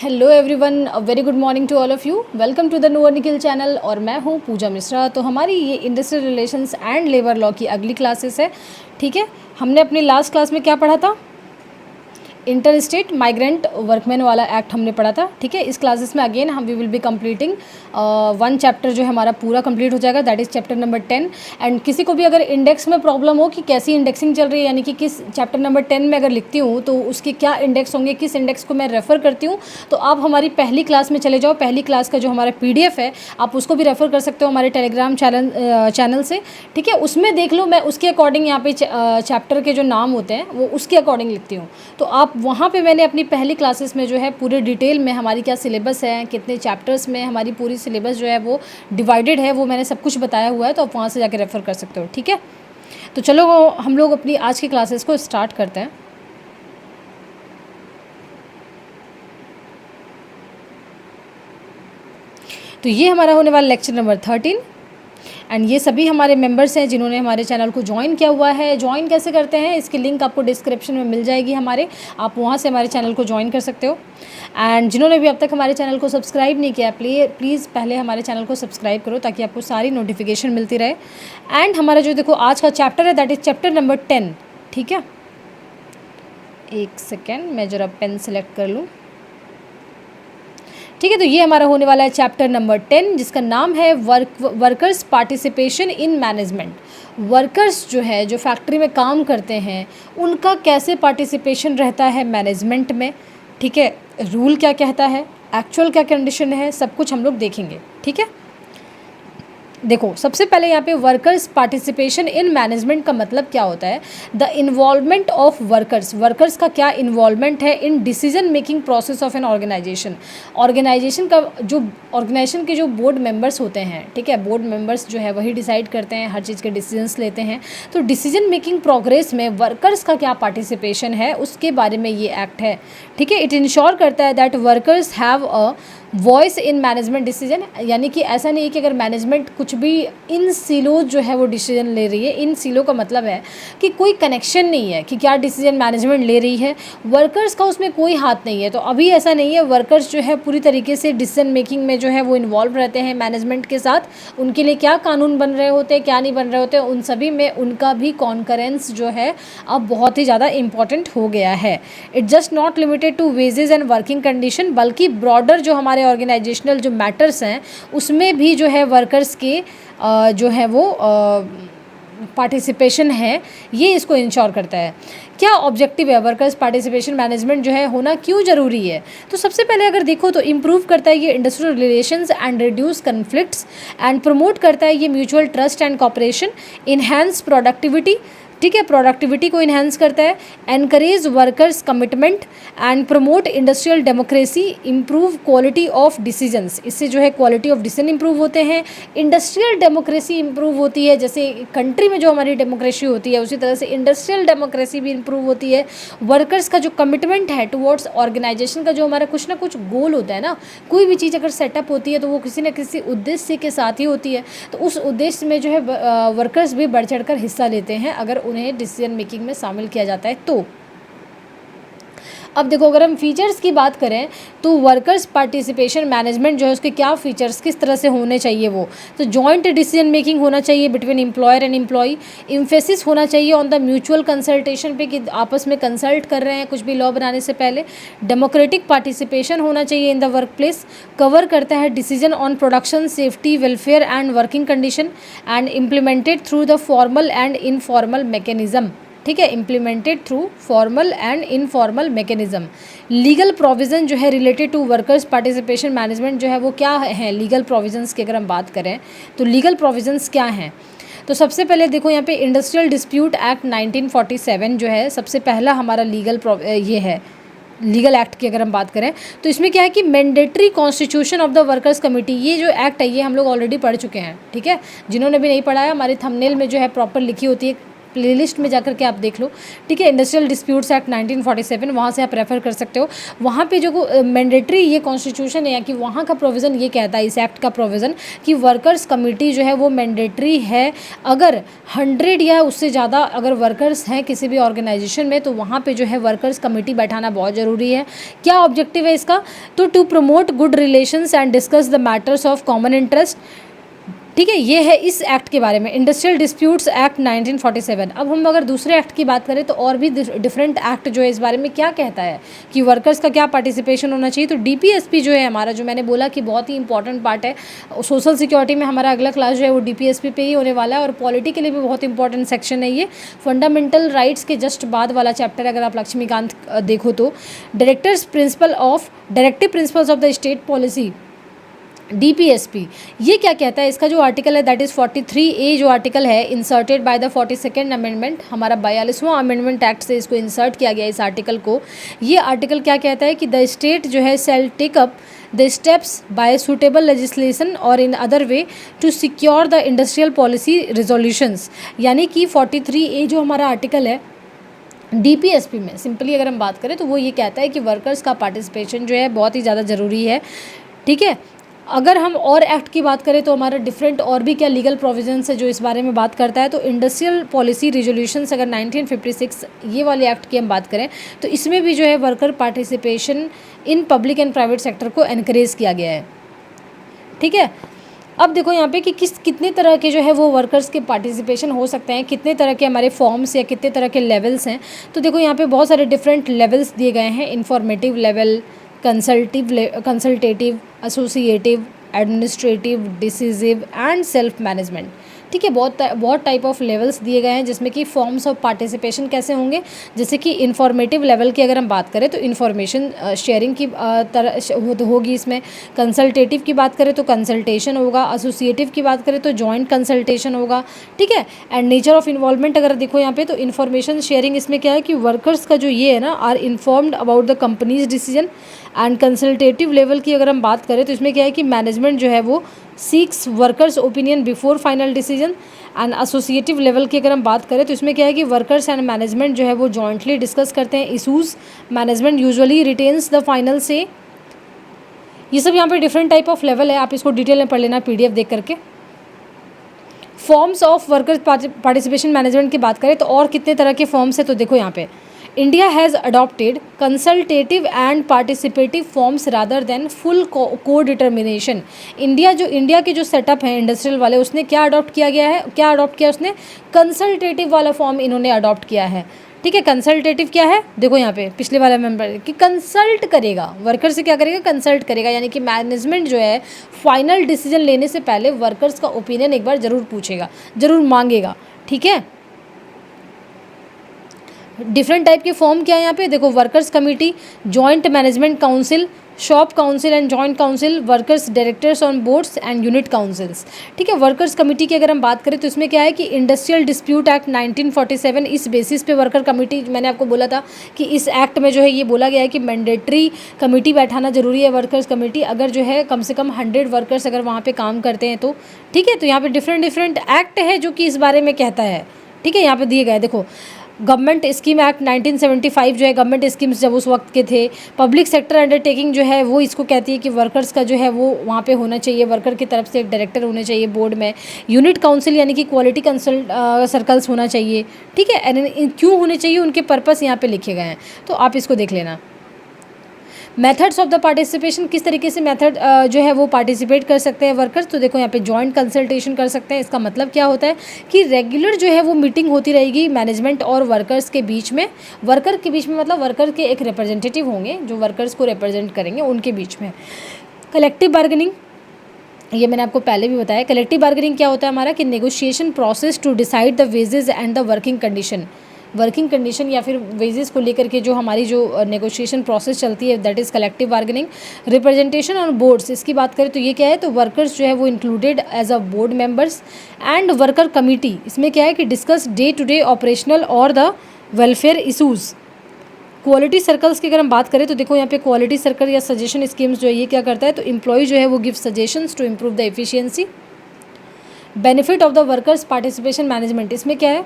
Hello everyone, very good morning to all of you. Welcome to the नुअर Nikhil channel और मैं हूँ पूजा मिश्रा। तो हमारी ये industrial relations and labour law की अगली क्लासेस है। ठीक है, हमने अपनी लास्ट क्लास में क्या पढ़ा था? इंटर स्टेट माइग्रेंट वर्कमैन वाला एक्ट हमने पढ़ा था। ठीक है, इस क्लासेस में again we will be completing one chapter जो है हमारा पूरा कंप्लीट हो जाएगा, that is chapter number 10। And किसी को भी अगर इंडेक्स में प्रॉब्लम हो कि कैसी इंडेक्सिंग चल रही है, यानी कि किस चैप्टर नंबर 10 में अगर लिखती हूँ तो उसके क्या इंडेक्स होंगे, किस इंडेक्स को मैं रेफ़र करती हूँ, तो आप हमारी पहली क्लास में चले जाओ। पहली क्लास का जो हमारा PDF है आप उसको भी रेफ़र कर सकते हो हमारे टेलीग्राम चैनल से। ठीक है, उसमें देख लो, मैं उसके अकॉर्डिंग यहाँ पे चैप्टर के जो नाम होते हैं वो उसके अकॉर्डिंग लिखती हूँ। तो आप वहाँ पे मैंने अपनी पहली क्लासेस में जो है पूरे डिटेल में हमारी क्या सिलेबस है, कितने चैप्टर्स में हमारी पूरी सिलेबस जो है वो डिवाइडेड है, वो मैंने सब कुछ बताया हुआ है, तो आप वहाँ से जाके रेफ़र कर सकते हो। ठीक है, तो चलो हम लोग अपनी आज की क्लासेस को स्टार्ट करते हैं। तो ये हमारा होने वाला लेक्चर नंबर 13 एंड ये सभी हमारे मेंबर्स हैं जिन्होंने हमारे चैनल को ज्वाइन किया हुआ है। ज्वाइन कैसे करते हैं, इसकी लिंक आपको डिस्क्रिप्शन में मिल जाएगी हमारे, आप वहाँ से हमारे चैनल को ज्वाइन कर सकते हो। एंड जिन्होंने भी अब तक हमारे चैनल को सब्सक्राइब नहीं किया, प्लीज़ पहले हमारे चैनल को सब्सक्राइब करो ताकि आपको सारी नोटिफिकेशन मिलती रहे। एंड हमारा जो देखो आज का चैप्टर है दैट इज़ चैप्टर नंबर 10। ठीक है, एक सेकेंड मैं ज़रा पेन सेलेक्ट कर लूँ। ठीक है, तो ये हमारा होने वाला है चैप्टर नंबर 10 जिसका नाम है workers participation in management. Workers जो है, जो फैक्ट्री में काम करते हैं, उनका कैसे पार्टिसिपेशन रहता है मैनेजमेंट में। ठीक है, रूल क्या कहता है, एक्चुअल क्या कंडीशन है, सब कुछ हम लोग देखेंगे। ठीक है, देखो सबसे पहले यहाँ पे वर्कर्स पार्टिसिपेशन इन मैनेजमेंट का मतलब क्या होता है? द इन्वॉल्वमेंट ऑफ वर्कर्स का क्या इन्वॉल्वमेंट है in decision making process of an organisation. Organisation के जो बोर्ड मेंबर्स होते हैं, ठीक है, बोर्ड मेंबर्स जो है वही डिसाइड करते हैं, हर चीज़ के डिसीजंस लेते हैं। तो डिसीजन मेकिंग प्रोग्रेस में वर्कर्स का क्या पार्टिसिपेशन है, उसके बारे में ये एक्ट है। ठीक है, इट इंश्योर करता है that workers have a voice in management decision, यानी कि ऐसा नहीं है कि अगर मैनेजमेंट कुछ भी इन सीलो जो है वो डिसीजन ले रही है, इन सीलो का मतलब है कि कोई कनेक्शन नहीं है कि क्या डिसीजन मैनेजमेंट ले रही है, वर्कर्स का उसमें कोई हाथ नहीं है। तो अभी ऐसा नहीं है, वर्कर्स जो है पूरी तरीके से डिसीजन मेकिंग में जो है वो इन्वॉल्व रहते हैं मैनेजमेंट के साथ। उनके लिए क्या कानून बन रहे होते हैं, क्या नहीं बन रहे होते, उन सभी में उनका भी कॉन्करेंस जो है अब बहुत ही ज़्यादा इंपॉर्टेंट हो गया है। It just not limited to wages and working condition, बल्कि ब्रॉडर जो हमारे ऑर्गेनाइजेशनल जो मैटर्स हैं उसमें भी जो है वर्कर्स के जो है वो पार्टिसिपेशन है, ये इसको इंश्योर करता है। क्या ऑब्जेक्टिव है वर्कर्स पार्टिसिपेशन मैनेजमेंट जो है होना क्यों ज़रूरी है? तो सबसे पहले अगर देखो तो इम्प्रूव करता है ये industrial relations and reduce conflicts and promote करता है ये mutual trust and cooperation, enhance productivity. ठीक है, प्रोडक्टिविटी को इन्हेंस करता है, encourage workers commitment and promote industrial democracy, improve quality of decisions, इससे जो है क्वालिटी ऑफ डिसीजन इंप्रूव होते हैं, इंडस्ट्रियल डेमोक्रेसी इंप्रूव होती है। जैसे कंट्री में जो हमारी डेमोक्रेसी होती है उसी तरह से इंडस्ट्रियल डेमोक्रेसी भी इंप्रूव होती है। वर्कर्स का जो कमिटमेंट है टुवर्ड्स ऑर्गेनाइजेशन का, जो हमारा कुछ ना कुछ गोल होता है ना, कोई भी चीज़ अगर सेटअप होती है तो वो किसी न किसी उद्देश्य के साथ ही होती है, तो उस उद्देश्य में जो है वर्कर्स भी बढ़ चढ़ कर हिस्सा लेते हैं अगर उन्हें डिसीजन मेकिंग में शामिल किया जाता है। तो अब देखो, अगर हम फीचर्स की बात करें तो वर्कर्स पार्टिसिपेशन मैनेजमेंट जो है उसके क्या फीचर्स किस तरह से होने चाहिए वो, तो जॉइंट डिसीजन मेकिंग होना चाहिए between employer and employee, emphasis होना चाहिए ऑन द म्यूचुअल कंसल्टेशन पे कि आपस में कंसल्ट कर रहे हैं कुछ भी लॉ बनाने से पहले, डेमोक्रेटिक पार्टिसिपेशन होना चाहिए in the workplace, cover करता है decision on production safety welfare and working condition and implemented through the formal and informal mechanism. ठीक है, implemented through formal and informal mechanism. Legal provision जो है related to workers participation management जो है वो क्या है, लीगल प्रोविजंस की अगर हम बात करें तो लीगल प्रोविजंस क्या हैं? तो सबसे पहले देखो यहाँ पे इंडस्ट्रियल डिस्प्यूट एक्ट 1947 जो है सबसे पहला हमारा ये है लीगल एक्ट की अगर हम बात करें तो इसमें क्या है कि mandatory constitution of the workers committee, ये जो एक्ट है ये हम लोग ऑलरेडी पढ़ चुके हैं। ठीक है, जिन्होंने भी नहीं पढ़ा है, हमारे थंबनेल में जो है प्रॉपर लिखी होती है प्लेलिस्ट में जाकर के आप देख लो, ठीक है। इंडस्ट्रियल डिस्प्यूट्स एक्ट 1947, वहाँ से आप रेफर कर सकते हो। वहाँ पे जो मैंडेटरी ये कॉन्स्टिट्यूशन है, या कि वहाँ का प्रोविज़न ये कहता है, इस एक्ट का प्रोविज़न, कि वर्कर्स कमेटी जो है वो मैंडेटरी है। अगर 100 या उससे ज़्यादा अगर वर्कर्स हैं किसी भी ऑर्गेनाइजेशन में, तो वहाँ पे जो है वर्कर्स कमेटी बैठाना बहुत ज़रूरी है। क्या ऑब्जेक्टिव है इसका? तो to promote good relations and discuss the matters of common interest, ठीक है। ये है इस एक्ट के बारे में, इंडस्ट्रियल डिस्प्यूट्स एक्ट 1947। अब हम अगर दूसरे एक्ट की बात करें तो और भी डिफरेंट एक्ट जो है इस बारे में क्या कहता है कि वर्कर्स का क्या पार्टिसिपेशन होना चाहिए। तो डीपीएसपी जो है हमारा, जो मैंने बोला कि बहुत ही इंपॉर्टेंट पार्ट है सोशल सिक्योरिटी में, हमारा अगला क्लास जो है वो डीपीएसपी पे ही होने वाला है, और पॉलिटी के लिए भी बहुत इंपॉर्टेंट सेक्शन है ये। फंडामेंटल राइट्स के जस्ट बाद वाला चैप्टर अगर आप लक्ष्मीकांत देखो तो, directive principles of the state policy, DPSP, ये क्या कहता है? इसका जो आर्टिकल है दैट इज़ 43A जो आर्टिकल है, inserted by the 42nd amendment, हमारा 42वां अमेंडमेंट एक्ट से इसको इंसर्ट किया गया इस आर्टिकल को। ये आर्टिकल क्या कहता है कि द स्टेट जो है shall take up the steps by suitable legislation और in other way to secure the industrial policy resolutions. यानी कि 43A जो हमारा आर्टिकल है डीपीएसपी में, सिंपली अगर हम बात करें तो वो ये कहता है कि वर्कर्स का पार्टिसिपेशन जो है बहुत ही ज़्यादा ज़रूरी है, ठीक है। अगर हम और एक्ट की बात करें तो हमारा डिफरेंट और भी क्या लीगल प्रोविजंस है जो इस बारे में बात करता है। तो इंडस्ट्रियल पॉलिसी रिजोल्यूशंस अगर 1956 ये वाले एक्ट की हम बात करें तो इसमें भी जो है worker participation in public and private sector को एनकरेज किया गया है, ठीक है। अब देखो यहाँ पे कि कितने तरह के जो है वो वर्कर्स के पार्टिसिपेशन हो सकते हैं, कितने तरह के हमारे फॉर्म्स या कितने तरह के लेवल्स हैं। तो देखो यहाँ पे बहुत सारे डिफरेंट लेवल्स दिए गए हैं, informative level, consultative, associative, administrative, decisive and self management, ठीक है। बहुत टाइप ऑफ लेवल्स दिए गए हैं जिसमें कि फॉर्म्स ऑफ पार्टिसिपेशन कैसे होंगे। जैसे कि इंफॉर्मेटिव लेवल की अगर हम बात करें तो इन्फॉर्मेशन शेयरिंग की तरह होगी इसमें। कंसल्टेटिव की बात करें तो कंसल्टेशन होगा। एसोसिएटिव की बात करें तो जॉइंट कंसल्टेशन होगा, ठीक है। एंड नेचर ऑफ इन्वॉल्वमेंट अगर देखो यहाँ पे तो इन्फॉर्मेशन शेयरिंग इसमें क्या है कि वर्कर्स का जो ये है ना, are informed about the company's decision. And consultative level की अगर हम बात करें तो इसमें क्या है कि मैनेजमेंट जो है वो seeks workers opinion before final decision. And associative level की अगर हम बात करें तो इसमें क्या है कि वर्कर्स एंड मैनेजमेंट जो है वो जॉइंटली डिस्कस करते हैं issues, management usually retains the final से। ये सब यहाँ पे डिफरेंट टाइप ऑफ लेवल है, आप इसको डिटेल में पढ़ लेना पीडीएफ देख करके। Forms of workers participation management की बात करें तो और कितने तरह के फॉर्म्स है, तो देखो यहाँ पे India has adopted consultative and participative forms rather than full को डिटर्मिनेशन। इंडिया के जो सेटअप हैं इंडस्ट्रियल वाले, उसने क्या अडॉप्ट किया गया है, क्या अडॉप्ट किया उसने? कंसल्टेटिव वाला फॉर्म इन्होंने अडॉप्ट किया है, ठीक है। कंसल्टेटिव क्या है, देखो यहाँ पे पिछले वाला मेंबर कि कंसल्ट करेगा, वर्कर से क्या करेगा? कंसल्ट करेगा। यानी कि मैनेजमेंट जो है फाइनल डिसीजन लेने से पहले वर्कर्स का ओपिनियन एक बार ज़रूर पूछेगा, ज़रूर मांगेगा, ठीक है। डिफरेंट टाइप के फॉर्म क्या है यहाँ पे, देखो workers committee, joint management council, shop council and joint council, workers directors on boards and unit councils, ठीक है। वर्कर्स कमेटी की अगर हम बात करें तो इसमें क्या है कि इंडस्ट्रियल डिस्प्यूट एक्ट 1947 इस बेसिस पे वर्कर कमेटी, मैंने आपको बोला था कि इस एक्ट में जो है ये बोला गया है कि मैंडेटरी कमेटी बैठाना जरूरी है वर्कर्स कमेटी, अगर जो है कम से कम 100 वर्कर्स अगर वहाँ पर काम करते हैं तो, ठीक है। तो यहाँ पर डिफरेंट एक्ट है जो कि इस बारे में कहता है, ठीक है। यहाँ पर दिए गए देखो गवर्नमेंट स्कीम एक्ट 1975 जो है, गवर्नमेंट स्कीम्स जब उस वक्त के थे। पब्लिक सेक्टर अंडरटेकिंग जो है वो इसको कहती है कि वर्कर्स का जो है वो वहाँ पे होना चाहिए, वर्कर की तरफ से एक डायरेक्टर होने चाहिए बोर्ड में। यूनिट काउंसिल यानी कि क्वालिटी सर्कल्स होना चाहिए, ठीक है। क्यों होने चाहिए, उनके पर्पस यहाँ पे लिखे गए हैं, तो आप इसको देख लेना। मेथड्स ऑफ द पार्टिसिपेशन, किस तरीके से मेथड जो है वो पार्टिसिपेट कर सकते हैं वर्कर्स, तो देखो यहाँ पे जॉइंट कंसल्टेशन कर सकते हैं। इसका मतलब क्या होता है कि रेगुलर जो है वो मीटिंग होती रहेगी मैनेजमेंट और वर्कर्स के बीच में। वर्कर के बीच में मतलब वर्कर के एक रिप्रेजेंटेटिव होंगे जो वर्कर्स को रिप्रेजेंट करेंगे, उनके बीच में। कलेक्टिव बार्गेनिंग, ये मैंने आपको पहले भी बताया। कलेक्टिव बार्गेनिंग क्या होता है हमारा कि negotiation process to decide the wages and the working condition या फिर वेजेस को लेकर के जो हमारी जो नेगोशिएशन प्रोसेस चलती है that is collective bargaining. Representation on boards, इसकी बात करें तो ये क्या है, तो वर्कर्स जो है वो included as a board members. And worker committee, इसमें क्या है कि discuss day to day operational और the welfare issues. Quality circles की अगर हम बात करें तो देखो यहाँ पे क्वालिटी सर्कल या सजेशन स्कीम्स जो है ये क्या करता है, तो एम्प्लॉय जो है वो give suggestions to improve the efficiency. Benefit of the workers participation management, इसमें क्या है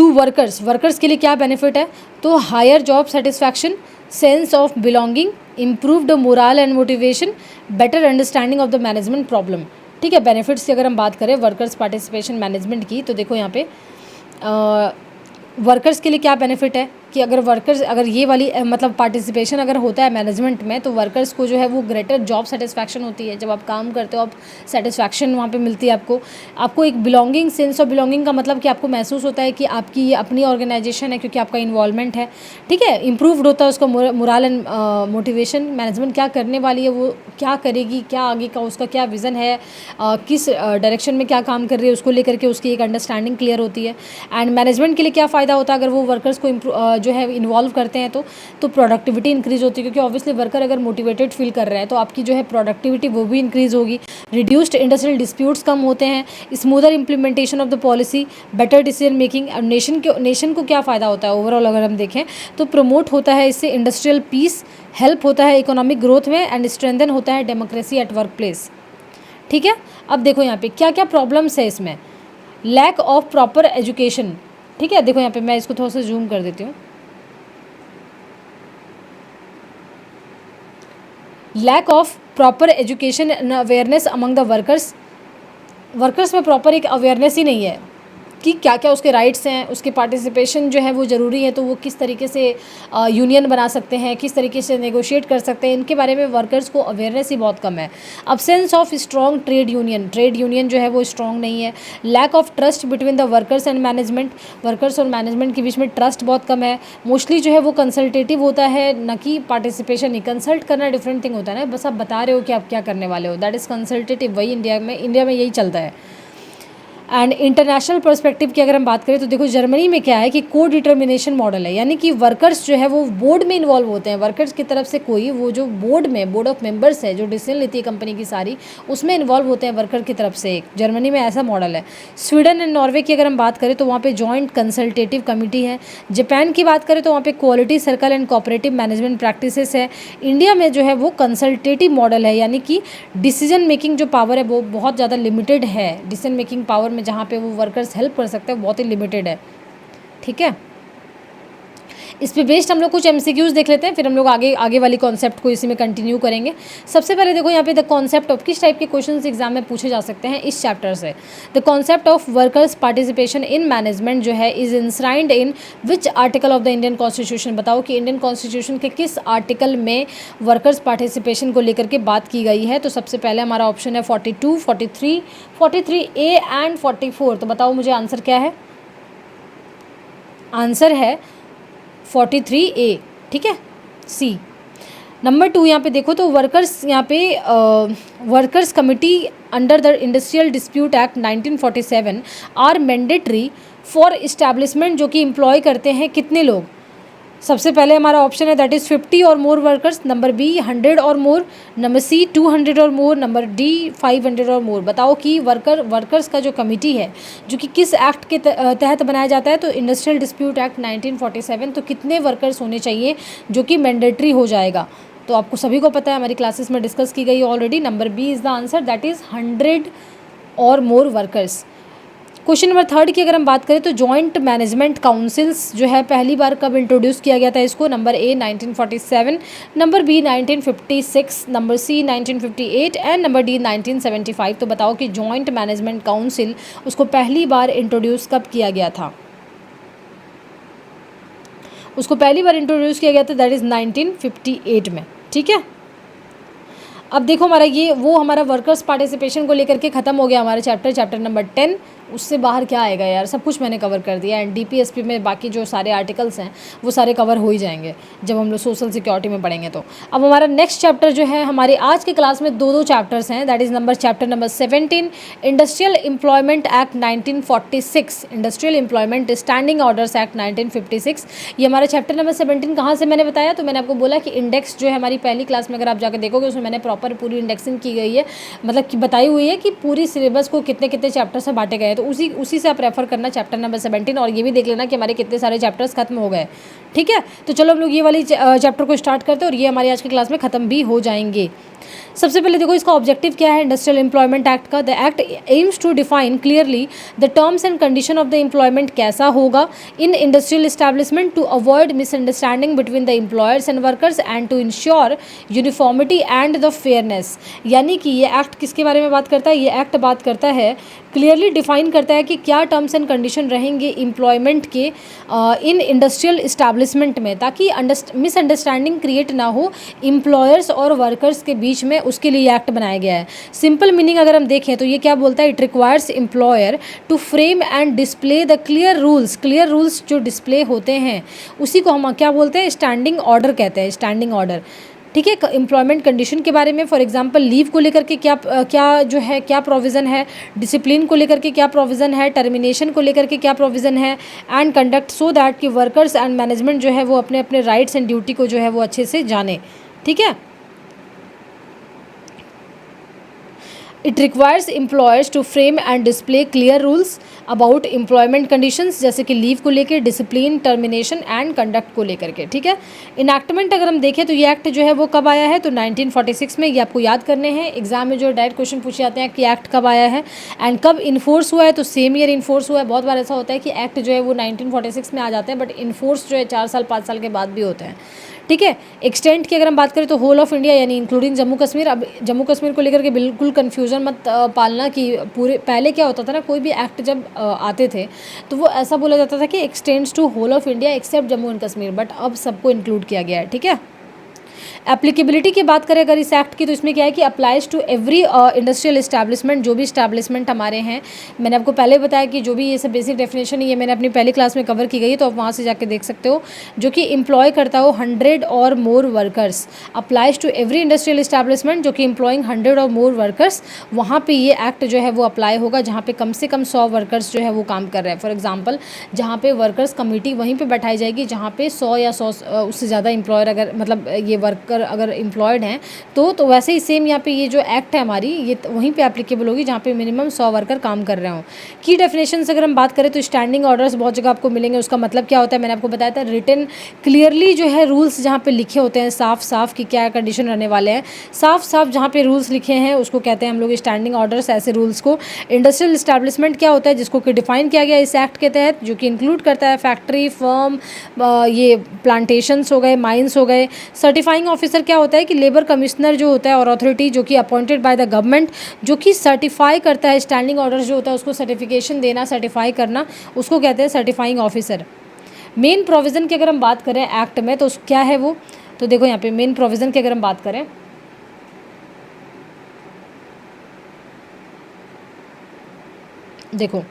टू वर्कर्स, वर्कर्स के लिए क्या बेनिफिट है, तो higher job satisfaction, sense of belonging, improved morale and motivation, better understanding of the management problem. ठीक है, बेनिफिट्स की अगर हम बात करें वर्कर्स पार्टिसिपेशन मैनेजमेंट की, तो देखो यहाँ पे वर्कर्स के लिए क्या बेनिफिट है कि अगर ये वाली मतलब पार्टिसिपेशन अगर होता है मैनेजमेंट में, तो वर्कर्स को जो है वो ग्रेटर जॉब सेटिस्फैक्शन होती है। जब आप काम करते हो, आप सेटिस्फैक्शन वहाँ पे मिलती है आपको एक बिलोंगिंग, सेंस ऑफ बिलोंगिंग का मतलब कि आपको महसूस होता है कि आपकी ये अपनी ऑर्गेनाइजेशन है, क्योंकि आपका इन्वॉल्वमेंट है। ठीक है, इम्प्रूव्ड होता है उसका मोरल एंड मोटिवेशन, मैनेजमेंट क्या करने वाली है, वो क्या करेगी, क्या आगे का उसका क्या विज़न है, किस डायरेक्शन में क्या काम कर रही है, उसको लेकर के उसकी एक अंडरस्टैंडिंग क्लियर होती है। एंड मैनेजमेंट के लिए क्या फ़ायदा होता है अगर वो वर्कर्स को जो है इन्वॉल्व करते हैं, तो प्रोडक्टिविटी इंक्रीज़ होती है, क्योंकि ऑब्वियसली वर्कर अगर मोटिवेटेड फील कर रहा है तो आपकी जो है प्रोडक्टिविटी वो भी इंक्रीज़ होगी। रिड्यूस्ड इंडस्ट्रियल डिस्प्यूट्स कम होते हैं, smoother implementation of the policy, better decision making. और नेशन को क्या फ़ायदा होता है ओवरऑल अगर हम देखें तो प्रमोट होता है इससे इंडस्ट्रियल पीस, हेल्प होता है इकोनॉमिक ग्रोथ में, एंड स्ट्रेंथन होता है डेमोक्रेसी एट वर्क प्लेस। ठीक है, अब देखो यहाँ पे क्या क्या प्रॉब्लम्स है इसमें। Lack of proper education. ठीक है, देखो यहाँ पे मैं इसको थोड़ा सा जूम कर देती हूँ। Lack of proper education and awareness among the workers में प्रॉपर एक अवेयरनेस ही नहीं है कि क्या क्या उसके राइट्स हैं, उसके पार्टिसिपेशन जो है वो ज़रूरी है, तो वो किस तरीके से यूनियन बना सकते हैं, किस तरीके से नेगोशिएट कर सकते हैं, इनके बारे में वर्कर्स को अवेयरनेस ही बहुत कम है। Absence of strong trade union जो है वो स्ट्रॉन्ग नहीं है। Lack of trust between the workers and management, workers और मैनेजमेंट के बीच में ट्रस्ट बहुत कम है। मोस्टली जो है वो कंसल्टेटिव होता है, न कि पार्टिसिपेशन ही। कंसल्ट करना डिफरेंट थिंग होता है ना, बस आप बता रहे हो कि आप क्या करने वाले हो, दैट इज़ कंसल्टेटिव। वही इंडिया में यही चलता है। एंड इंटरनेशनल पर्सपेक्टिव की अगर हम बात करें तो देखो जर्मनी में क्या है कि को डिटर्मिनेशन मॉडल है, यानी कि वर्कर्स जो है वो बोर्ड में इन्वॉल्व होते हैं। वर्कर्स की तरफ से कोई वो जो बोर्ड ऑफ मेंबर्स है जो डिसीजन लेती है कंपनी की सारी, उसमें इन्वॉल्व होते हैं वर्कर की तरफ से। एक जर्मनी में ऐसा मॉडल है। स्वीडन एंड नॉर्वे की अगर हम बात करें तो वहाँ पे जॉइंट कंसल्टेटिव कमिटी है। जापान की बात करें तो वहाँ पे quality circle and cooperative management practices है। इंडिया में जो है वो कंसल्टेटिव मॉडल है, यानी कि डिसीजन मेकिंग जो पावर है वो बहुत ज़्यादा लिमिटेड है। डिसीजन मेकिंग पावर में जहाँ पे वो वर्कर्स हेल्प कर सकते हैं बहुत ही लिमिटेड है। ठीक है, इस पे बेस्ड हम लोग कुछ एमसीक्यूज देख लेते हैं, फिर हम लोग आगे वाली कॉन्सेप्ट को इसी में कंटिन्यू करेंगे। सबसे पहले देखो यहाँ पे द कॉन्सेप्ट ऑफ, किस टाइप के क्वेश्चंस एग्जाम में पूछे जा सकते हैं इस चैप्टर से। The concept of workers participation in management जो है is enshrined in which article of the Indian constitution. बताओ कि इंडियन कॉन्स्टिट्यूशन के किस आर्टिकल में वर्कर्स पार्टिसिपेशन को लेकर के बात की गई है। तो सबसे पहले हमारा ऑप्शन है 42, 43, 43A एंड 44। तो बताओ मुझे आंसर क्या है। आंसर है 43A। ठीक है, सी। नंबर 2 यहाँ पे देखो तो वर्कर्स, यहाँ पे workers committee under the industrial dispute act 1947 are mandatory for establishment, जो कि एम्प्लॉय करते हैं कितने लोग। सबसे पहले हमारा ऑप्शन है दैट इज़ 50 और मोर वर्कर्स, नंबर बी 100 और मोर, नंबर सी 200 और मोर, नंबर डी 500 और मोर। बताओ कि वर्कर्स का जो कमिटी है जो कि किस एक्ट के तहत बनाया जाता है, तो इंडस्ट्रियल डिस्प्यूट एक्ट 1947। तो कितने वर्कर्स होने चाहिए जो कि मैंडेटरी हो जाएगा। तो आपको सभी को पता है, हमारी क्लासेस में डिस्कस की गई already. Number B is the answer, that is 100 और मोर वर्कर्स। क्वेश्चन नंबर 3 की अगर हम बात करें तो जॉइंट मैनेजमेंट काउंसिल्स जो है पहली बार कब इंट्रोड्यूस किया गया था इसको। Number A 1947, number B 1956, number C 1958 and number D 1975। तो बताओ कि जॉइंट मैनेजमेंट काउंसिल उसको पहली बार इंट्रोड्यूस कब किया गया था। उसको पहली बार इंट्रोड्यूस किया गया था दैट इज़ 1958 में। ठीक है, अब देखो हमारा वर्कर्स पार्टिसिपेशन को लेकर के ख़त्म हो गया हमारा चैप्टर नंबर 10। उससे बाहर क्या आएगा यार, सब कुछ मैंने कवर कर दिया। एंड DPSP में बाकी जो सारे आर्टिकल्स हैं वो सारे कवर हो ही जाएंगे जब हम लोग सोशल सिक्योरिटी में पढ़ेंगे। तो अब हमारा नेक्स्ट चैप्टर जो है, हमारे आज के क्लास में दो चैप्टर्स हैं, that is chapter number 17 industrial employment act 1946, industrial employment standing orders act 1956। ये हमारा चैप्टर नंबर 17 कहाँ से मैंने बताया, तो मैंने आपको बोला कि इंडेक्स जो है हमारी पहली क्लास में अगर आप जाकर देखोगे उसमें मैंने प्रॉपर प्रॉपर पूरी इंडेक्सिंग की गई है, मतलब कि बताई हुई है कि पूरी सिलेबस को कितने कितने चैप्टर से बांटे गए हैं। तो उसी से आप रेफर करना चैप्टर नंबर 17 और ये भी देख लेना कि हमारे कितने सारे चैप्टर्स खत्म हो गए। ठीक है, तो चलो हम लोग ये वाली चैप्टर को स्टार्ट करते हैं और ये हमारी आज की क्लास में ख़त्म भी हो जाएंगे। सबसे पहले देखो इसका ऑब्जेक्टिव क्या है इंडस्ट्रियल एम्प्लॉयमेंट एक्ट का। The act aims to define clearly the terms and condition of the employment कैसा होगा in industrial establishment to avoid misunderstanding between the employers and workers and to ensure uniformity and the fairness. यानी कि ये act किसके बारे में बात करता है, ये एक्ट बात करता है, क्लियरली डिफाइन करता है कि क्या टर्म्स एंड कंडीशन रहेंगे एम्प्लॉयमेंट के इन इंडस्ट्रियल इस्टेब्लिशमेंट में, ताकि मिसअंडरस्टैंडिंग क्रिएट ना हो एम्प्लॉयर्स और वर्कर्स के बीच में, उसके लिए एक्ट बनाया गया है। सिंपल मीनिंग अगर हम देखें तो ये क्या बोलता है, it requires employer to frame and display the clear rules जो डिस्प्ले होते हैं उसी को हम क्या बोलते हैं, स्टैंडिंग ऑर्डर कहते हैं, स्टैंडिंग ऑर्डर। ठीक है, एम्प्लॉयमेंट कंडीशन के बारे में फॉर एग्जांपल लीव को लेकर के क्या प्रोविज़न है, डिसिप्लिन को लेकर के क्या प्रोविज़न है, टर्मिनेशन को लेकर के क्या प्रोविज़न है, एंड कंडक्ट सो दैट कि वर्कर्स एंड मैनेजमेंट जो है वो अपने अपने राइट्स एंड ड्यूटी को जो है वो अच्छे से जाने। ठीक है, it requires employers to frame and display clear rules about employment conditions, जैसे कि लीव को लेकर, डिसिप्लिन, टर्मिनेशन एंड कंडक्ट को लेकर के। ठीक है, इनैक्टमेंट अगर हम देखें तो ये एक्ट जो है वो कब आया है, तो 1946 में। ये आपको याद करने हैं, एग्जाम में जो डायरेक्ट क्वेश्चन पूछे जाते हैं कि एक्ट कब आया है एंड कब इन्फोर्स हुआ है, तो सेम ईयर इन्फोर्स हुआ है। बहुत बार ऐसा होता है कि एक्ट जो है वो 1946 में आ जाते हैं बट इन्फोर्स जो है 4 साल 5 साल के बाद भी होते हैं। ठीक है, एक्सटेंट की अगर हम बात करें तो होल ऑफ इंडिया यानी इंक्लूडिंग जम्मू कश्मीर। अब जम्मू कश्मीर को लेकर के बिल्कुल कन्फ्यूजन मत पालना कि पूरे, पहले क्या होता था ना, कोई भी एक्ट जब आते थे तो वो ऐसा बोला जाता था कि extends to whole of India except Jammu and Kashmir, but अब सबको इंक्लूड किया गया है। ठीक है, एप्लीकेबिलिटी की बात करें अगर इस एक्ट की तो इसमें क्या है कि applies to every industrial establishment, जो भी इस्टेब्लिशमेंट हमारे हैं। मैंने आपको पहले बताया कि जो भी ये सब बेसिक डेफिनेशन है ये मैंने अपनी पहली क्लास में कवर की गई है, तो आप वहाँ से जाके देख सकते हो। जो कि एम्प्लॉय करता हो 100 और more workers, applies to every industrial establishment जो कि एम्प्लॉइंग 100 और मोर वर्कर्स, वहाँ पर ये एक्ट जो है वो अप्लाई होगा जहाँ पे कम से कम 100 वर्कर्स जो है वो काम कर रहे हैं। फॉर एग्जाम्पल जहाँ पे वर्कर्स कमेटी वहीं पर बैठाई जाएगी जहाँ पे 100 या 100 उससे ज़्यादा एम्प्लॉयर अगर मतलब ये वर्कर अगर एम्प्लॉयड हैं तो वैसे ही सेम यहाँ पे ये जो एक्ट है हमारी ये वहीं पे एप्लीकेबल होगी जहाँ पे मिनिमम 100 वर्कर काम कर रहे हों। की डेफिनेशन अगर हम बात करें तो स्टैंडिंग ऑर्डर्स बहुत जगह आपको मिलेंगे। उसका मतलब क्या होता है, मैंने आपको बताया था, रिटन क्लियरली जो है रूल्स जहाँ पे लिखे होते हैं साफ साफ कि क्या कंडीशन रहने वाले हैं, साफ साफ जहाँ पे रूल्स लिखे हैं उसको कहते हैं हम लोग स्टैंडिंग ऑर्डर्स। ऐसे रूल्स को इंडस्ट्रियल इस्टेब्लिशमेंट क्या होता है जिसको कि डिफाइन किया गया इस एक्ट के तहत, जो कि इंक्लूड करता है फैक्ट्री, फर्म, ये प्लांटेशंस हो गए, माइंस हो गए। सर्टिफाइंग ऑफिसर क्या होता है कि लेबर कमिश्नर जो होता है और अथॉरिटी जो कि अपॉइंटेड बाय द गवर्नमेंट, जो कि सर्टिफाई करता है स्टैंडिंग ऑर्डर्स जो होता है उसको सर्टिफिकेशन देना, सर्टिफाई करना, उसको कहते हैं सर्टिफाइंग ऑफिसर। मेन प्रोविज़न की अगर हम बात करें एक्ट में तो क्या है वो, तो देखो यहाँ पे मेन प्रोविज़न की अगर हम बात करें देखो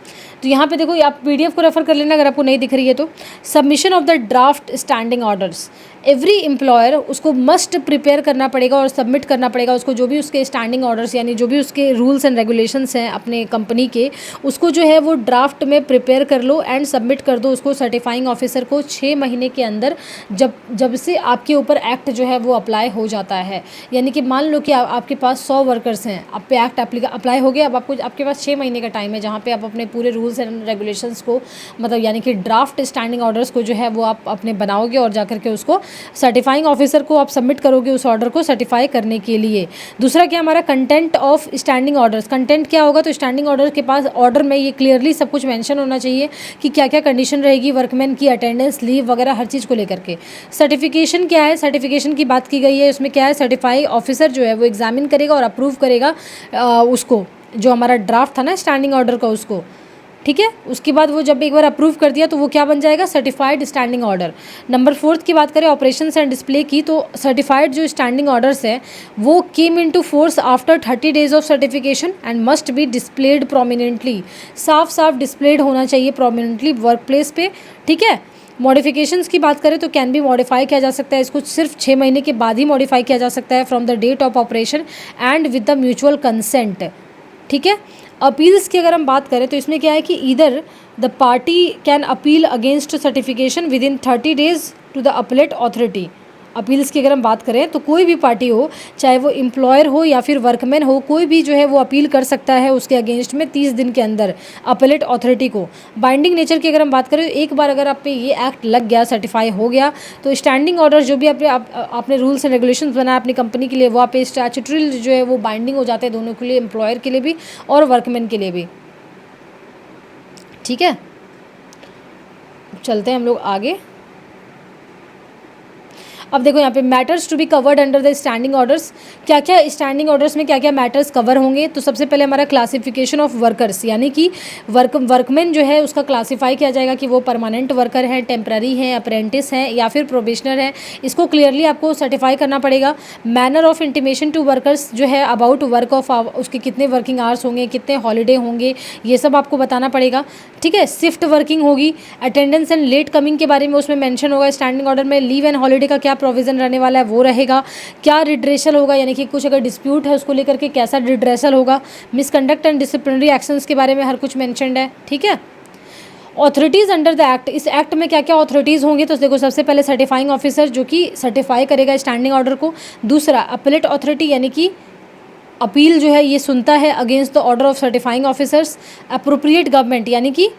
तो यहाँ पे देखो आप पीडीएफ को रेफर कर लेना अगर आपको नहीं दिख रही है तो। Submission of the draft standing orders, every employer उसको मस्ट प्रिपेयर करना पड़ेगा और सबमिट करना पड़ेगा उसको, जो भी उसके स्टैंडिंग ऑर्डर्स यानी जो भी उसके रूल्स एंड रेगुलेशंस हैं अपने कंपनी के, उसको जो है वो ड्राफ्ट में प्रिपेयर कर लो एंड सबमिट कर दो उसको सर्टिफाइंग ऑफिसर को 6 महीने के अंदर, जब से आपके ऊपर एक्ट जो है वो अप्लाई हो जाता है। यानी कि मान लो कि आपके पास 100 वर्कर्स हैं, आप पे एक्ट अप्लाई हो गया, अब आपके पास 6 महीने का टाइम है जहाँ पे आप अपने पूरे रूल्स एंड रेगुलेशंस को मतलब यानी कि ड्राफ्ट स्टैंडिंग ऑर्डर्स को जो है वो आप अपने बनाओगे और जाकर के उसको सर्टिफाइंग ऑफिसर को आप सबमिट करोगे उस ऑर्डर को सर्टिफाई करने के लिए। दूसरा क्या हमारा content of standing orders, content क्या होगा, तो स्टैंडिंग ऑर्डर के पास ऑर्डर में ये क्लियरली सब कुछ मेंशन होना चाहिए कि क्या क्या कंडीशन रहेगी वर्कमैन की, अटेंडेंस, लीव वगैरह हर चीज़ को लेकर के। सर्टिफिकेशन क्या है, सर्टिफिकेशन की बात की गई है, उसमें क्या है, सर्टिफाई ऑफिसर जो है वो एग्जामिन करेगा और अप्रूव करेगा उसको, जो हमारा ड्राफ्ट था ना स्टैंडिंग ऑर्डर का उसको। ठीक है, उसके बाद वो जब एक बार अप्रूव कर दिया तो वो क्या बन जाएगा, सर्टिफाइड स्टैंडिंग ऑर्डर। नंबर 4 की बात करें ऑपरेशंस एंड डिस्प्ले की, तो सर्टिफाइड जो स्टैंडिंग ऑर्डर्स है वो came into force after 30 days of certification and must be displayed prominently, साफ साफ डिस्प्लेड होना चाहिए प्रोमिनेंटली वर्क प्लेस पे। ठीक है, मॉडिफिकेशंस की बात करें तो कैन बी मॉडिफाई किया जा सकता है, इसको सिर्फ 6 महीने के बाद ही मॉडिफाई किया जा सकता है from the date of operation and with the mutual consent. ठीक है, अपील्स की अगर हम बात करें तो इसमें क्या है कि इधर the party can appeal against certification within 30 days to the appellate authority. Appeals की अगर हम बात करें तो कोई भी पार्टी हो, चाहे वो एम्प्लॉयर हो या फिर वर्कमैन हो, कोई भी जो है वो अपील कर सकता है उसके अगेंस्ट में 30 दिन के अंदर अपीलेट अथॉरिटी को। बाइंडिंग नेचर की अगर हम बात करें, एक बार अगर आप पे ये एक्ट लग गया, सर्टिफाई हो गया, तो स्टैंडिंग ऑर्डर जो भी आपने रूल्स एंड रेगुलेशंस बनाया अपनी कंपनी के लिए, वो आप पे स्टैट्यूटरी जो है वो बाइंडिंग हो जाते हैं दोनों के लिए, एम्प्लॉयर के लिए भी और वर्कमैन के लिए भी। ठीक है, चलते हैं हम लोग आगे। अब देखो यहाँ पे matters to be covered under the standing orders, क्या क्या स्टैंडिंग ऑर्डर्स में क्या क्या मैटर्स कवर होंगे। तो सबसे पहले हमारा क्लासिफिकेशन ऑफ वर्कर्स, यानी कि वर्कमैन जो है उसका क्लासीफाई किया जाएगा कि वो परमानेंट वर्कर है, टेम्पररी है, अप्रेंटिस है या फिर प्रोबेशनर है। इसको क्लियरली आपको सर्टिफाई करना पड़ेगा। Manner of intimation to workers जो है अबाउट वर्क ऑफ उसके कितने वर्किंग आवर्स होंगे, कितने हॉलीडे होंगे, ये सब आपको बताना पड़ेगा। ठीक है, शिफ्ट वर्किंग होगी। अटेंडेंस एंड लेट कमिंग के बारे में उसमें मेंशन होगा स्टैंडिंग ऑर्डर में। लीव एंड हॉलीडे का क्या प्रोविजन रहने वाला है वो रहेगा। क्या रिड्रेसल होगा, यानी कि कुछ अगर डिस्प्यूट है उसको लेकर के कैसा रिड्रेसल होगा। मिसकंडक्ट एंड डिसिप्लिनरी एक्शंस के बारे में हर कुछ मेंशन्ड है। ठीक है, ऑथोरिटीज़ अंडर द एक्ट, इस एक्ट में क्या क्या ऑथोरिटीज़ होंगे। तो देखो सबसे पहले सर्टिफाइंग ऑफिसर जो कि सर्टिफाई करेगा स्टैंडिंग ऑर्डर को। दूसरा अपीलेट अथॉरिटी, यानी कि अपील जो है ये सुनता है against the order of certifying officers. Appropriate government, यानी कि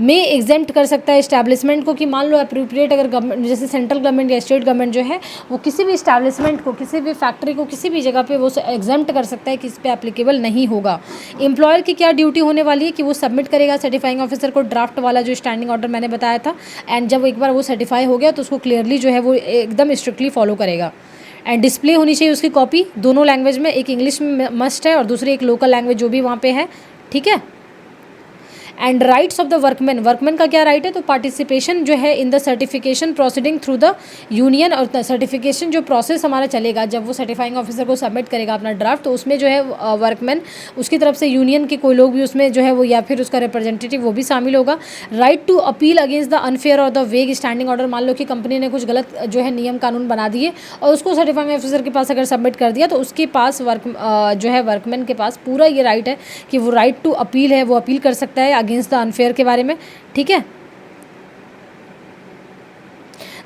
में एग्जेम्प्ट कर सकता है इस्टेब्लिशमेंट को, कि मान लो अप्रोप्रिएट अगर गवर्नमेंट जैसे सेंट्रल गवर्नमेंट या स्टेट गवर्नमेंट जो है वो किसी भी इस्टेब्लिशमेंट को, किसी भी फैक्ट्री को, किसी भी जगह पे वो एग्जेम्प्ट कर सकता है कि इस पे एप्लीकेबल नहीं होगा। एम्प्लॉयर की क्या ड्यूटी होने वाली है कि वो सबमिट करेगा सर्टिफाइंग ऑफिसर को ड्राफ्ट वाला जो स्टैंडिंग ऑर्डर मैंने बताया था, एंड जब एक बार वो सर्टिफाई हो गया तो उसको क्लियरली जो है वो एकदम स्ट्रिक्टली फॉलो करेगा। एंड डिस्प्ले होनी चाहिए उसकी कॉपी दोनों लैंग्वेज में, एक इंग्लिश में मस्ट है और दूसरी एक लोकल लैंग्वेज जो भी वहाँ पे है। ठीक है, and rights of the workman, workman का क्या राइट है, तो पार्टिसिपेशन जो है in the certification proceeding through the union, और सर्टिफिकेशन जो प्रोसेस हमारा चलेगा जब वो सर्टिफाइंग ऑफिसर को सबमिट करेगा अपना ड्राफ्ट, तो उसमें जो है वर्कमैन उसकी तरफ से यूनियन के कोई लोग भी उसमें जो है वो या फिर उसका रिप्रेजेंटेटिव वो भी शामिल होगा। Right to appeal against the unfair और द वेग स्टैंडिंग ऑर्डर, मान लो कि कंपनी ने कुछ गलत जो है नियम कानून बना दिए और उसको सर्टिफाइंग ऑफिसर के पास अगर सबमिट कर दिया, तो उसके पास जो है वर्कमैन के पास पूरा ये राइट है कि वो राइट टू अपील है, वो अपील कर सकता है अगेंस्ट द अनफेयर के बारे में। ठीक है,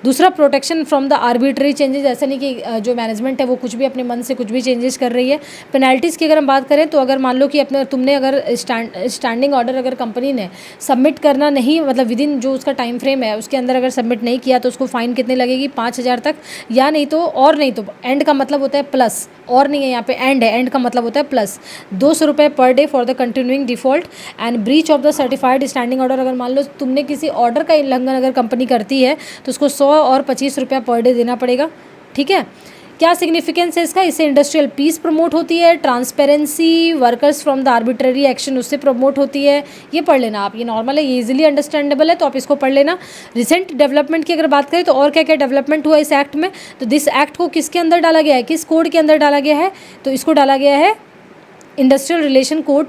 दूसरा protection from the arbitrary changes, ऐसा नहीं कि जो मैनेजमेंट है वो कुछ भी अपने मन से कुछ भी चेंजेस कर रही है। पेनल्टीज़ की अगर हम बात करें तो अगर मान लो कि तुमने अगर स्टैंडिंग ऑर्डर अगर कंपनी ने सबमिट करना नहीं, मतलब विद इन जो उसका टाइम फ्रेम है उसके अंदर अगर सबमिट नहीं किया, तो उसको फाइन कितनी लगेगी, 5,000 तक, या नहीं तो एंड का मतलब होता है प्लस, और नहीं है यहाँ पे एंड है, एंड का मतलब होता है प्लस 200 रुपये per day for the continuing default and breach of the certified standing order. अगर मान लो तुमने किसी ऑर्डर का उल्लंघन अगर कंपनी करती है तो उसको 100 और 25 रुपया पर डे देना पड़ेगा। ठीक है, क्या सिग्निफिकेंस है इसका, इससे इंडस्ट्रियल पीस प्रमोट होती है, transparency, workers from the arbitrary action उससे प्रमोट होती है। ये पढ़ लेना आप, ये नॉर्मल है, ये इजीली अंडरस्टैंडेबल है, तो आप इसको पढ़ लेना। रिसेंट डेवलपमेंट की अगर बात करें तो और क्या क्या डेवलपमेंट हुआ इस एक्ट में, तो दिस एक्ट को किसके अंदर डाला गया है, किस कोड के अंदर डाला गया है, तो इसको डाला गया है इंडस्ट्रियल रिलेशन कोड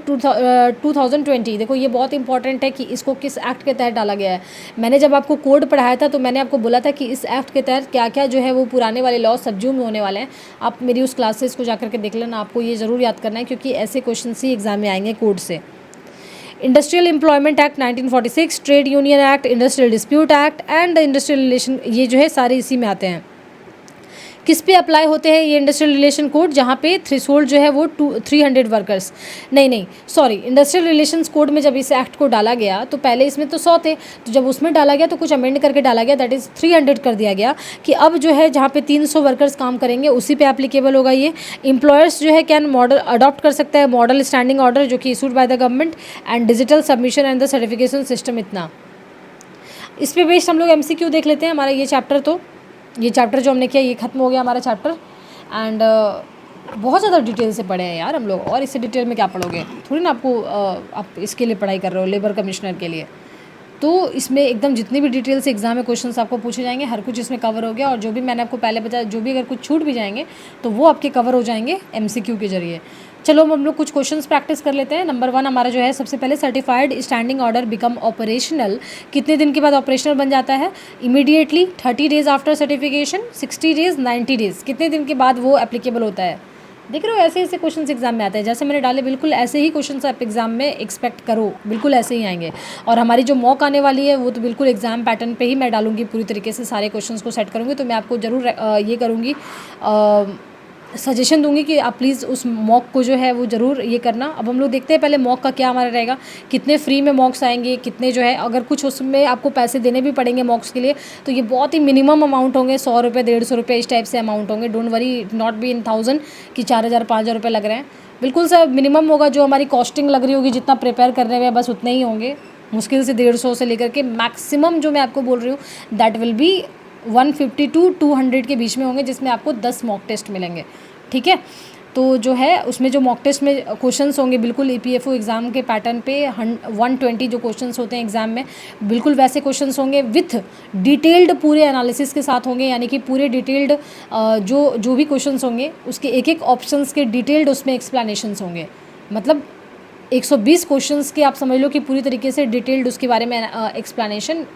2020। देखो ये बहुत इंपॉर्टेंट है कि इसको किस एक्ट के तहत डाला गया है। मैंने जब आपको कोड पढ़ाया था तो मैंने आपको बोला था कि इस एक्ट के तहत क्या क्या जो है वो पुराने वाले लॉ सब्ज्यूम होने वाले हैं। आप मेरी उस क्लासेस को जाकर के देख लेना, आपको ये ज़रूर याद करना है क्योंकि ऐसे क्वेश्चन ही एग्जाम में आएंगे कोड से। Industrial employment act 1946, trade union act, industrial dispute act and industrial relation, ये जो है सारे इसी में आते हैं। किस पे अप्लाई होते हैं ये इंडस्ट्रियल रिलेशन कोड, जहाँ पे थ्रेशोल्ड जो है वो 300 वर्कर्स, नहीं सॉरी, इंडस्ट्रियल रिलेशंस कोड में जब इस एक्ट को डाला गया तो पहले इसमें तो 100 थे, तो जब उसमें डाला गया तो कुछ अमेंड करके डाला गया, दैट इज़ 300 कर दिया गया कि अब जो है जहाँ पे 300 वर्कर्स काम करेंगे उसी पे एप्लीकेबल होगा ये। एम्प्लॉयर्स जो है कैन मॉडल अडॉप्ट कर सकता है मॉडल स्टैंडिंग ऑर्डर जो कि issued by the government and digital submission and the certification system. इतना इस पे बेस्ड हम लोग MCQ देख लेते हैं। हमारा ये चैप्टर जो हमने किया ये खत्म हो गया हमारा चैप्टर, एंड बहुत ज़्यादा डिटेल से पढ़े हैं यार हम लोग, और इससे डिटेल में क्या पढ़ोगे, थोड़ी ना आपको आप इसके लिए पढ़ाई कर रहे हो लेबर कमिश्नर के लिए, तो इसमें एकदम जितनी भी डिटेल से एग्जाम में क्वेश्चंस आपको पूछे जाएंगे हर कुछ इसमें कवर हो गया, और जो भी मैंने आपको पहले बताया जो भी अगर कुछ छूट भी जाएंगे तो वो आपके कवर हो जाएंगे MCQ के जरिए। चलो हम लोग कुछ क्वेश्चंस प्रैक्टिस कर लेते हैं। नंबर 1 हमारा जो है सबसे पहले, certified standing order become operational कितने दिन के बाद ऑपरेशनल बन जाता है, immediately, 30 days after certification, 60 days, 90 days, कितने दिन के बाद वो एप्लीकेबल होता है, देख रहे हो ऐसे ऐसे क्वेश्चंस एग्जाम में आते हैं, जैसे मैंने डाले बिल्कुल ऐसे ही क्वेश्चंस आप एग्जाम में एक्सपेक्ट करो, बिल्कुल ऐसे ही आएंगे। और हमारी जो मॉक आने वाली है वो तो बिल्कुल एग्जाम पैटर्न पे ही मैं डालूंगी, पूरी तरीके से सारे क्वेश्चंस को सेट करूँगी। तो मैं आपको ज़रूर ये करूँगी, सजेशन दूंगी कि आप प्लीज़ उस मॉक को जो है वो ज़रूर ये करना। अब हम लोग देखते हैं पहले मॉक का क्या हमारा रहेगा, कितने फ्री में मॉक्स आएंगे, कितने जो है अगर कुछ उसमें आपको पैसे देने भी पड़ेंगे मॉक्स के लिए तो ये बहुत ही मिनिमम अमाउंट होंगे, 100 रुपये 150 रुपये इस टाइप से अमाउंट होंगे। Don't worry, not be in 1000 कि 4000 5000 रुपये लग रहे हैं, बिल्कुल सा मिनिमम होगा। जो हमारी कॉस्टिंग लग रही होगी जितना प्रिपेयर करने में बस उतने ही होंगे, मुश्किल से 150 से लेकर के मैक्सिमम जो मैं आपको बोल रही हूँ दैट विल बी 150 टू 200 के बीच में होंगे, जिसमें आपको 10 मॉक टेस्ट मिलेंगे। ठीक है, तो जो है उसमें जो मॉक टेस्ट में क्वेश्चंस होंगे बिल्कुल ईपीएफओ एग्ज़ाम के पैटर्न पे 120 जो क्वेश्चंस होते हैं एग्ज़ाम में बिल्कुल वैसे क्वेश्चंस होंगे, विथ डिटेल्ड पूरे एनालिसिस के साथ होंगे। यानी कि पूरे डिटेल्ड जो भी क्वेश्चंस होंगे उसके एक एक ऑप्शंस के डिटेल्ड उसमें एक्सप्लेनेशंस होंगे। मतलब 120 क्वेश्चंस के आप समझ लो कि पूरी तरीके से डिटेल्ड उसके बारे में एक्सप्लेनेशन,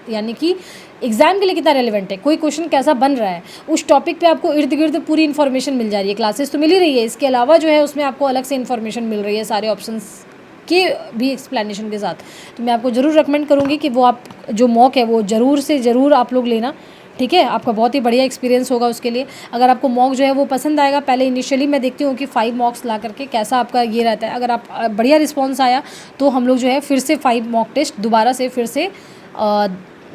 यानी कि एग्जाम के लिए कितना रेलेवेंट है, कोई क्वेश्चन कैसा बन रहा है, उस टॉपिक पे आपको इर्द गिर्द पूरी इन्फॉर्मेशन मिल जा रही है। क्लासेस तो मिल ही रही है, इसके अलावा जो है उसमें आपको अलग से इन्फॉर्मेशन मिल रही है सारे ऑप्शंस के भी एक्सप्लेनेशन के साथ। तो मैं आपको ज़रूर रिकमेंड करूँगी कि वो आप जो मॉक है वो ज़रूर से ज़रूर आप लोग लेना। ठीक है, आपका बहुत ही बढ़िया एक्सपीरियंस होगा उसके लिए। अगर आपको मॉक जो है वो पसंद आएगा, पहले इनिशियली मैं देखती हूँ कि 5 मॉक्स ला करके कैसा आपका ये रहता है। अगर आप बढ़िया रिस्पॉन्स आया तो हम लोग जो है फिर से 5 मॉक टेस्ट दोबारा से फिर से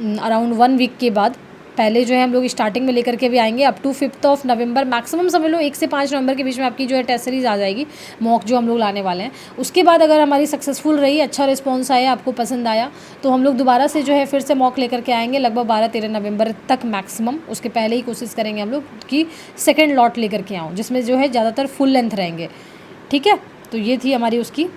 अराउंड 1 वीक के बाद पहले जो है हम लोग स्टार्टिंग में लेकर के भी आएंगे अप टू 5 नवंबर मैक्सिमम समझ लो 1 से 5 नवंबर के बीच में आपकी जो है टेस्ट सीरीज आ जाएगी मॉक जो हम लोग लाने वाले हैं। उसके बाद अगर हमारी सक्सेसफुल रही, अच्छा रिस्पॉन्स आया, आपको पसंद आया तो हम लोग दोबारा से जो है फिर से मॉक लेकर के आएंगे लगभग 12-13 नवंबर तक मैक्सिमम। उसके पहले ही कोशिश करेंगे हम लोग कि सेकेंड लॉट लेकर के आऊँ जिसमें जो है ज़्यादातर फुल लेंथ रहेंगे। ठीक है, तो ये थी हमारी उसकी।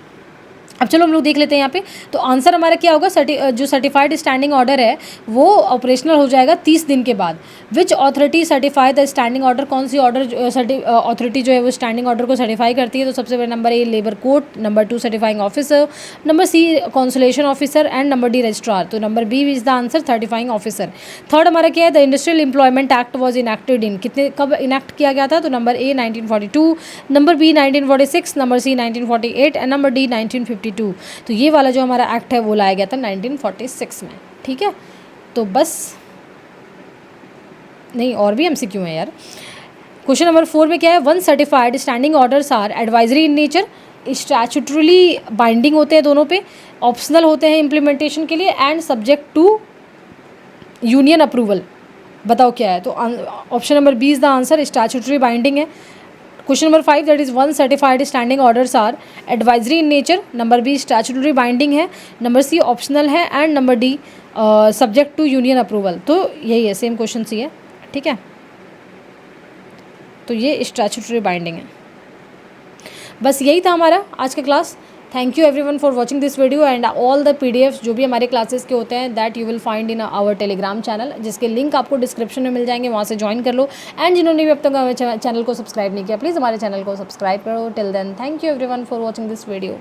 अब चलो हम लोग देख लेते हैं यहाँ पे। तो आंसर हमारा क्या होगा, जो सर्टिफाइड स्टैंडिंग ऑर्डर है वो ऑपरेशनल हो जाएगा 30 दिन के बाद। Which authority certify the standing order, कौन सी ऑर्डर अथॉरिटी जो है वो स्टैंडिंग ऑर्डर को सर्टिफाई करती है। तो सबसे पहले number A labour court, number 2 certifying officer, number C consultation officer and number D registrar. तो number B is the answer certifying officer. Third हमारा क्या है, the industrial employment act was enacted in, कितने कब इनैक्ट किया गया था। तो number A 1942, number B 1946, number C 1948 and number D 1952। तो ये वाला जो हमारा एक्ट है वो लाया गया था 1946 में। ठीक है, तो बस नहीं और भी एमसीक्यू है यार। क्वेश्चन नंबर 4 में क्या है, 1 certified standing orders are advisory in nature, statutorily binding होते हैं दोनों पे, ऑप्शनल होते हैं इम्प्लीमेंटेशन के लिए and subject to union approval. बताओ क्या है। तो option number B is the answer, statutory binding है। Question number 5 that is 1 certified standing orders are advisory in nature, number B statutory binding है, नंबर सी ऑप्शनल है and number D subject to union approval. तो यही है, same question सी है। ठीक है, तो ये स्टैचुटरी बाइंडिंग है। बस यही था हमारा आज का class. Thank you everyone for watching this video and all the PDFs जो भी हमारे क्लासेस के होते हैं that you will find in our Telegram channel, जिसके लिंक आपको डिस्क्रिप्शन में मिल जाएंगे, वहाँ से ज्वाइन कर लो। एंड जिन्होंने भी अब तक हमारे चैनल को सब्सक्राइब नहीं किया प्लीज़ हमारे चैनल को सब्सक्राइब करो। Till then thank you everyone for watching this video.